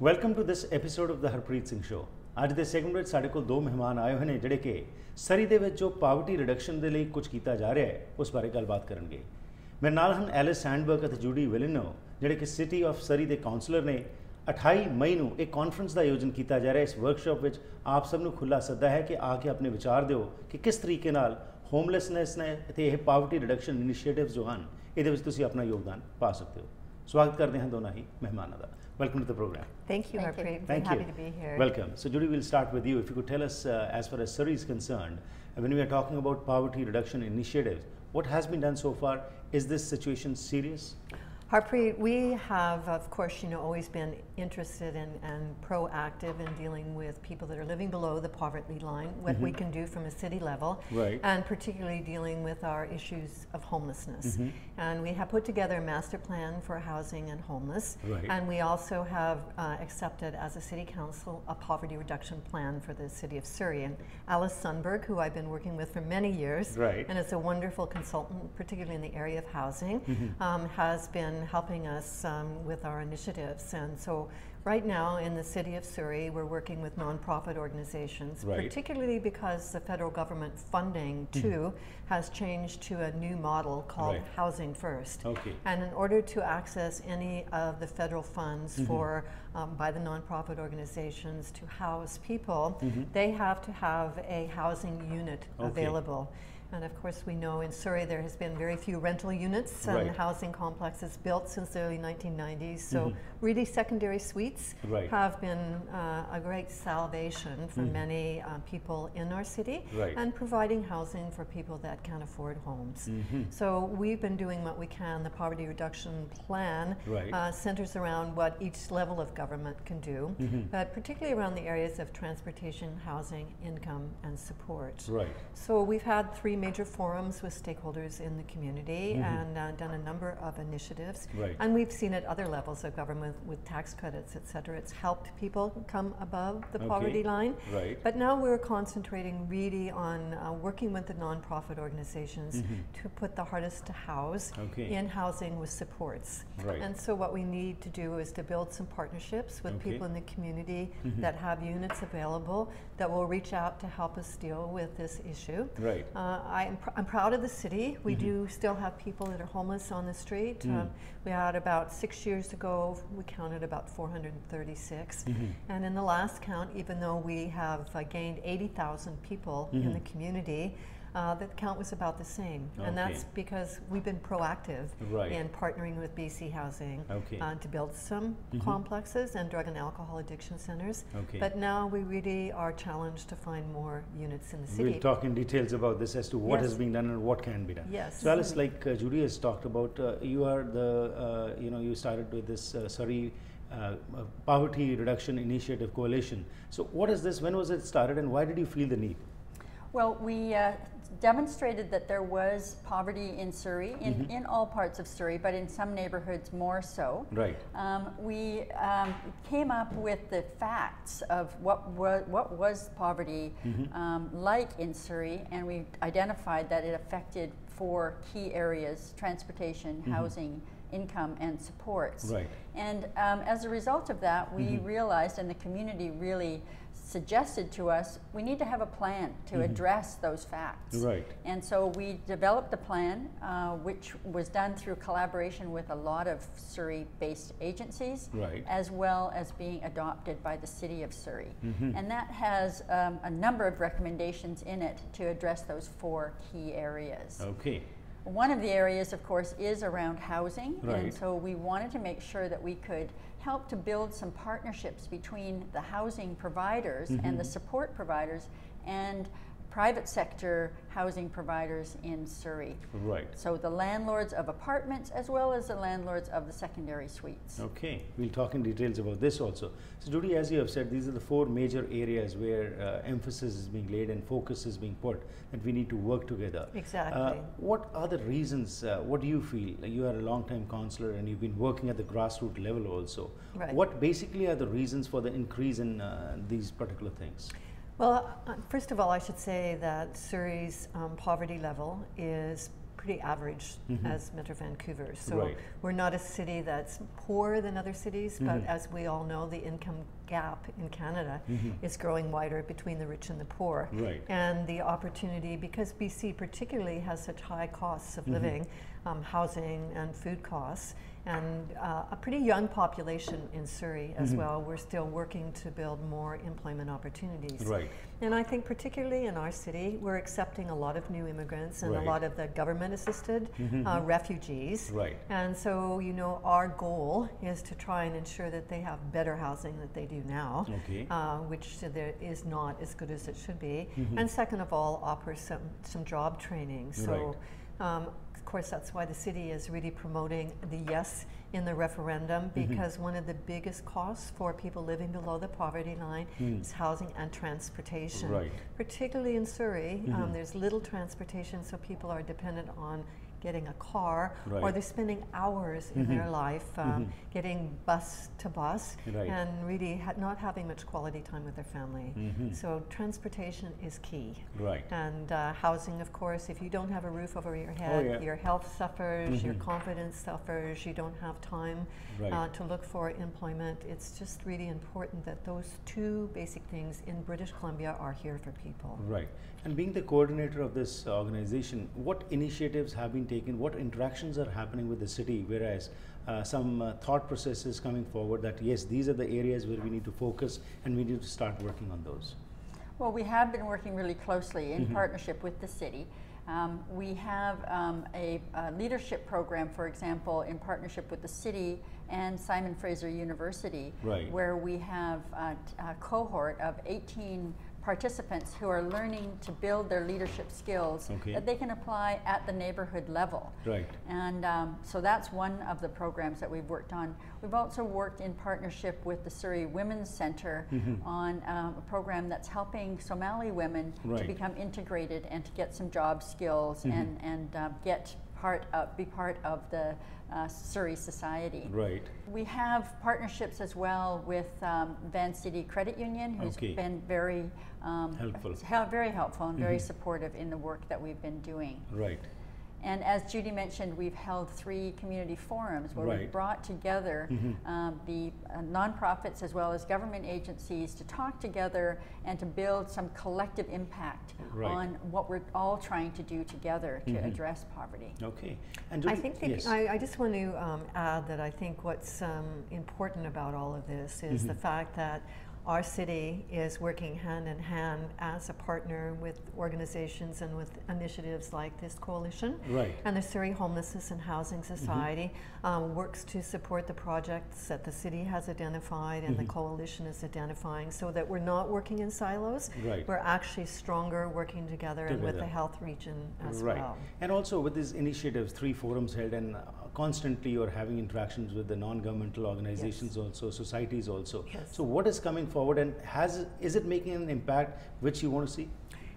Welcome to this episode of the Harpreet Singh show. ਅੱਜ ਦੇ segment ਵਿੱਚ ਸਾਡੇ ਕੋਲ ਦੋ ਮਹਿਮਾਨ ਆਏ ਹੋਏ ਨੇ ਜਿਹੜੇ ਕਿ ਸਰੀ ਦੇ ਵਿੱਚ ਜੋ ਪਾਵਰਟੀ ਰਿਡਕਸ਼ਨ ਦੇ ਲਈ ਕੁਝ ਕੀਤਾ ਜਾ ਰਿਹਾ ਹੈ ਉਸ ਬਾਰੇ ਗੱਲਬਾਤ ਕਰਨਗੇ। ਮੇਰੇ ਨਾਲ ਹਨ ਐਲਿਸ ਸੈਂਡਬਰਗ ਅਤੇ ਜੂਡੀ ਵਿਲਿਨੋ ਜਿਹੜੇ ਕਿ ਸਿਟੀ ਆਫ ਸਰੀ ਦੇ ਕਾਉਂਸਲਰ ਨੇ। 28 ਮਈ ਨੂੰ ਇੱਕ ਕਾਨਫਰੰਸ ਦਾ ਆਯੋਜਨ ਕੀਤਾ ਜਾ ਰਿਹਾ। ਇਸ ਵਰਕਸ਼ਾਪ ਵਿੱਚ ਆਪ ਸਭ ਨੂੰ ਖੁੱਲ੍ਹਾ ਸੱਦਾ ਹੈ ਕਿ ਆ ਕੇ ਆਪਣੇ ਵਿਚਾਰ ਦਿਓ ਕਿ ਕਿਸ ਤਰੀਕੇ ਨਾਲ ਹੋਮਲੈਸਨੈਸ ਨੇ ਅਤੇ ਇਹ ਪਾਵਰਟੀ ਰਿਡਕਸ਼ਨ ਇਨੀਸ਼ੀਏਟਿਵਸ ਜੋ ਹਨ ਇਹਦੇ ਵਿੱਚ ਤੁਸੀਂ ਆਪਣਾ ਯੋਗਦਾਨ ਪਾ ਸਕਦੇ ਹੋ। ਸਵਾਗਤ ਕਰਦੇ ਹਾਂ ਦੋਨਾਂ ਹੀ ਮਹਿਮਾਨਾਂ ਦਾ। Welcome to the program. Thank you, Harpreet. I'm happy to be here. Welcome. So Judy, we'll start with you. If you could tell us, as far as Surrey is concerned, when we are talking about poverty reduction initiatives, what has been done so far? Is this situation serious? Harpreet, we have, of course, always been interested in and proactive in dealing with people that are living below the poverty line, what we can do from a city level, and particularly dealing with our issues of homelessness. And we have put together a master plan for housing and homeless, and we also have accepted as a city council a poverty reduction plan for the city of Surrey. And Alice Sundberg, who I've been working with for many years, and is a wonderful consultant, particularly in the area of housing, has been helping us with our initiatives. And so right now in the city of Surrey we're working with non-profit organizations, particularly because the federal government funding too has changed to a new model called Housing First. And in order to access any of the federal funds for by the non-profit organizations to house people, they have to have a housing unit available. And of course we know in Surrey there has been very few rental units and housing complexes built since the early 1990s. So really secondary suites have been a great salvation for many people in our city and providing housing for people that can't afford homes. So we've been doing what we can. The poverty reduction plan centers around what each level of government can do, but particularly around the areas of transportation, housing, income and support. So we've had 3 major forums with stakeholders in the community and done a number of initiatives. And we've seen at other levels of government with tax credits, etc. It's helped people come above the poverty line. But now we're concentrating really on working with the non-profit organizations to put the hardest to house in housing with supports. And so what we need to do is to build some partnerships with people in the community that have units available that will reach out to help us deal with this issue. I'm proud of the city. We do still have people that are homeless on the street. We had about 6 years ago, we counted about 436. And in the last count, even though we have gained 80,000 people in the community, the count was about the same. And that's because we've been proactive in partnering with BC Housing to build some complexes and drug and alcohol addiction centers. But now we really are challenged to find more units in the city. We'll talk in details about this as to what is being done and what can be done. So Alice, like Judy has talked about, you are the, you started with this Surrey Poverty Reduction Initiative Coalition. So what is this? When was it started and why did you feel the need? Well, we demonstrated that there was poverty in Surrey, in all parts of Surrey, but in some neighborhoods more so. We came up with the facts of what was poverty like in Surrey, and we identified that it affected 4 key areas: transportation, housing, income and supports. And as a result of that, we realized, and the community really suggested to us, we need to have a plan to address those facts. And so we developed a plan which was done through collaboration with a lot of Surrey-based agencies, as well as being adopted by the City of Surrey. And that has a number of recommendations in it to address those 4 key areas. One of the areas, of course, is around housing, and so we wanted to make sure that we could help to build some partnerships between the housing providers and the support providers and private sector housing providers in Surrey. Right. So the landlords of apartments as well as the landlords of the secondary suites. Okay, we'll talk in details about this also. So Judy, as you have said, these are the 4 major areas where emphasis is being laid and focus is being put, that we need to work together. Exactly. What are the reasons, what do you feel? You are a long-time councillor and you've been working at the grassroots level also. Right. What basically are the reasons for the increase in these particular things? Well, first of all, I should say that Surrey's poverty level is pretty average as Metro Vancouver. So we're not a city that's poorer than other cities, but as we all know, the income gap in Canada is growing wider between the rich and the poor. Right. And the opportunity, because BC particularly has such high costs of living, housing and food costs, and a pretty young population in Surrey as well. We're still working to build more employment opportunities. Right. And I think particularly in our city, we're accepting a lot of new immigrants and a lot of the government-assisted refugees. Right. And so, you know, our goal is to try and ensure that they have better housing than they do now, which there is not as good as it should be. And second of all, offer some job training. So. Of course, that's why the city is really promoting the yes in the referendum, because one of the biggest costs for people living below the poverty line is housing and transportation. Right. Particularly in Surrey, there's little transportation, so people are dependent on getting a car, or they're spending hours in their life getting bus to bus and really not having much quality time with their family. So transportation is key. Right. And housing, of course, if you don't have a roof over your head, your health suffers, your confidence suffers, you don't have time to look for employment. It's just really important that those 2 basic things in British Columbia are here for people. Right. And being the coordinator of this organization, what initiatives have been taken, what interactions are happening with the city, whereas some thought processes coming forward that yes, these are the areas where we need to focus and we need to start working on those? Well, we have been working really closely in partnership with the city. We have a leadership program, for example, in partnership with the city and Simon Fraser University, where we have a cohort of 18 participants who are learning to build their leadership skills that they can apply at the neighborhood level. Right. And so that's one of the programs that we've worked on. We've also worked in partnership with the Surrey Women's Centre on a program that's helping Somali women to become integrated and to get some job skills and be part of the Surrey society. Right. We have partnerships as well with Vancity Credit Union, who's been very helpful and very supportive in the work that we've been doing. Right. And as Judy mentioned, we've held 3 community forums where we've brought together the nonprofits as well as government agencies to talk together and to build some collective impact on what we're all trying to do together to address poverty. Okay. And I think I just want to add that I think what's important about all of this is the fact that our city is working hand in hand as a partner with organizations and with initiatives like this coalition. Right. And the Surrey Homelessness and Housing Society works to support the projects that the city has identified and the coalition is identifying, so that we're not working in silos. Right. We're actually stronger working together and with the health region as well. And also with these initiatives, 3 forums held, and constantly you're having interactions with the non-governmental organizations also, societies also. So what is coming forward, and is it making an impact which you want to see?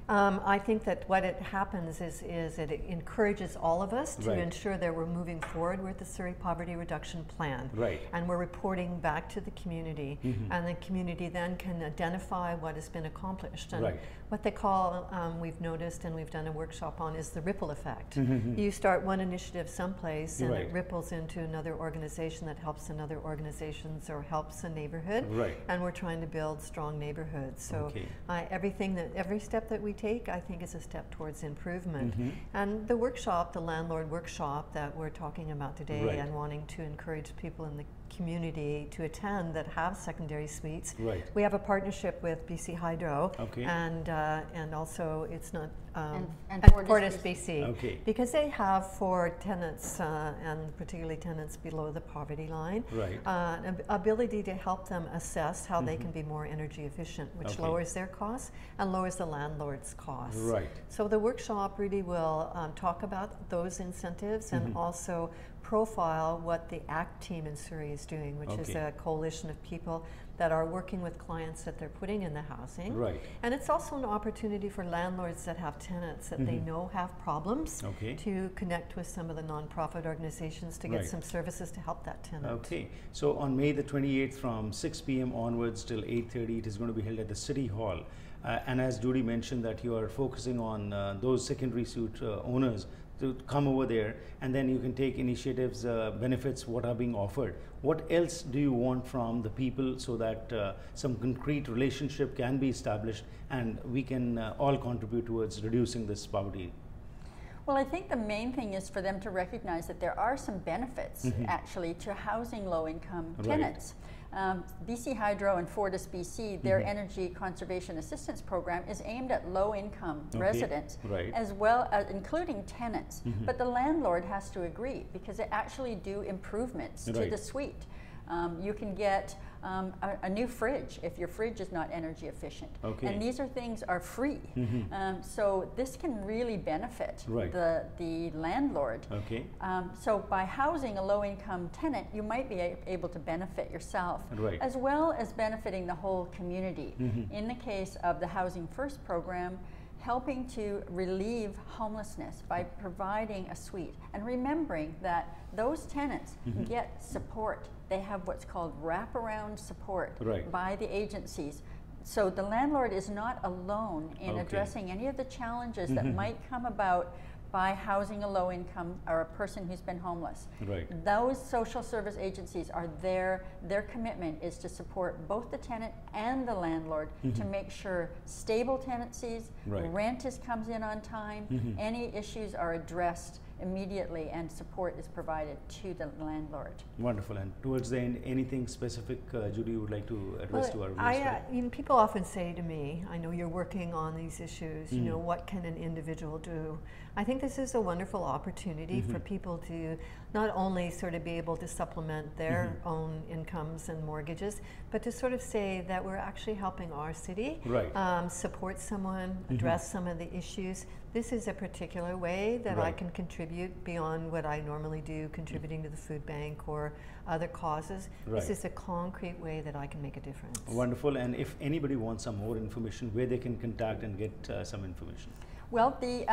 I think that what it happens is it encourages all of us to ensure that we're moving forward with the Surrey Poverty Reduction Plan. Right. And we're reporting back to the community, and the community then can identify what has been accomplished. And what they call, we've noticed and we've done a workshop on, is the ripple effect. You start one initiative someplace and it ripples into another organization that helps another organizations or helps a neighborhood. And we're trying to build strong neighborhoods. So every step that we take, I think, is a step towards improvement. And the workshop, the landlord workshop that we're talking about today, and wanting to encourage people in the community to attend that have secondary suites. We have a partnership with BC Hydro, and also it's not and Fortis BC. Okay. Because they have for tenants and particularly tenants below the poverty line, an ability to help them assess how they can be more energy efficient, which lowers their costs and lowers the landlord's costs. Right. So the workshop really will talk about those incentives and also profile what the ACT team in Surrey is doing, which is a coalition of people that are working with clients that they're putting in the housing. Right. And it's also an opportunity for landlords that have tenants that they know have problems to connect with some of the nonprofit organizations to get some services to help that tenant. Okay. So on May the 28th from 6 p.m. onwards till 8:30, it is going to be held at the City Hall. And as Judy mentioned that you are focusing on those secondary suite owners to come over there, and then you can take initiatives, benefits, what are being offered. What else do you want from the people so that some concrete relationship can be established and we can all contribute towards reducing this poverty? Well, I think the main thing is for them to recognize that there are some benefits actually to housing low-income tenants. BC Hydro and Fortis BC, their energy conservation assistance program is aimed at low-income residents, as well as including tenants. But the landlord has to agree because they actually do improvements to the suite. You can get a new fridge if your fridge is not energy efficient. And these are things are free. So this can really benefit the landlord. So by housing a low-income tenant, you might be able to benefit yourself, as well as benefiting the whole community. In the case of the Housing First program, helping to relieve homelessness by providing a suite and remembering that those tenants get support. They have what's called wraparound support by the agencies. So the landlord is not alone in addressing any of the challenges that might come about by housing a low-income or a person who's been homeless. Those social service agencies are there. Their commitment is to support both the tenant and the landlord to make sure stable tenancies, rent comes in on time, any issues are addressed immediately and support is provided to the landlord. Wonderful. And towards the end, anything specific, Judy, you would like to address to our viewers? People often say to me, I know you're working on these issues, you know, what can an individual do? I think this is a wonderful opportunity for people to not only sort of be able to supplement their own incomes and mortgages, but to sort of say that we're actually helping our city support someone, address some of the issues. This is a particular way that I can contribute beyond what I normally do, contributing to the food bank or other causes. This is a concrete way that I can make a difference. Wonderful. And if anybody wants some more information, where they can contact and get some information? Well, the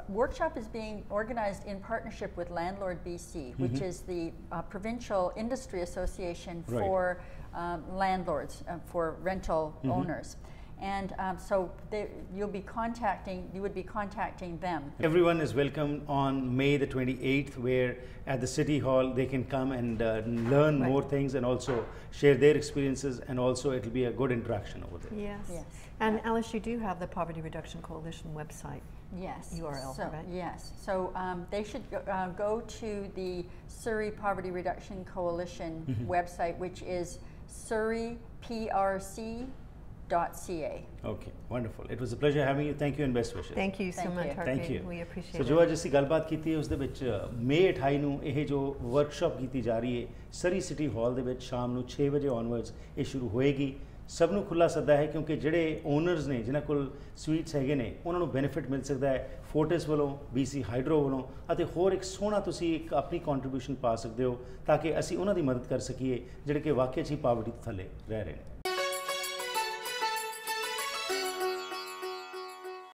workshop is being organized in partnership with Landlord BC, which is the provincial industry association for landlords, for rental owners. And so you would be contacting them. Everyone is welcome on May the 28th, where at the City Hall they can come and learn more things and also share their experiences, and also it will be a good interaction over there. Yes. And Alice, you do have the Poverty Reduction Coalition website. Yes. URL, right? Yes. So they should go to the Surrey Poverty Reduction Coalition website, which is surreyprc.ca. Okay, wonderful. It was a pleasure having you. Thank you and best wishes. Thank you so much, Harpreet. Thank you. We appreciate it. So जो आज ਅਸੀਂ ਗੱਲਬਾਤ ਕੀਤੀ ਹੈ ਉਸ ਦੇ ਵਿੱਚ ਮਈ 28 ਨੂੰ ਇਹ ਜੋ ਵਰਕਸ਼ਾਪ ਕੀਤੀ ਜਾ ਰਹੀ ਹੈ ਸਰੀ ਸਿਟੀ ਹਾਲ ਦੇ ਵਿੱਚ ਸ਼ਾਮ ਨੂੰ 6 ਵਜੇ ਔਨਵਰਡਸ ਇਹ ਸ਼ੁਰੂ ਹੋਏਗੀ। ਸਭ ਨੂੰ ਖੁੱਲਾ ਸੱਦਾ ਹੈ ਕਿਉਂਕਿ ਜਿਹੜੇ ਓਨਰਸ ਨੇ ਜਿਨ੍ਹਾਂ ਕੋਲ ਸਵੀਟਸ ਹੈਗੇ ਨੇ ਉਹਨਾਂ ਨੂੰ ਬੈਨੀਫਿਟ ਮਿਲ ਸਕਦਾ ਹੈ ਫੋਰਟਿਸ ਵੱਲੋਂ, BC ਹਾਈਡਰੋ ਵੱਲੋਂ, ਅਤੇ ਹੋਰ ਇੱਕ ਸੋਹਣਾ ਤੁਸੀਂ ਇੱਕ ਆਪਣੀ ਕੰਟਰੀਬਿਊਸ਼ਨ ਪਾ ਸਕਦੇ ਹੋ ਤਾਂ ਕਿ ਅਸੀਂ ਉਹਨਾਂ ਦੀ ਮਦਦ ਕਰ ਸਕੀਏ ਜਿਹੜੇ ਕਿ ਵਾਕਿਆ 'ਚ ਹੀ ਪਾਵਰਟੀ ਤੋਂ ਥੱਲੇ ਰਹਿ ਰਹੇ ਨੇ।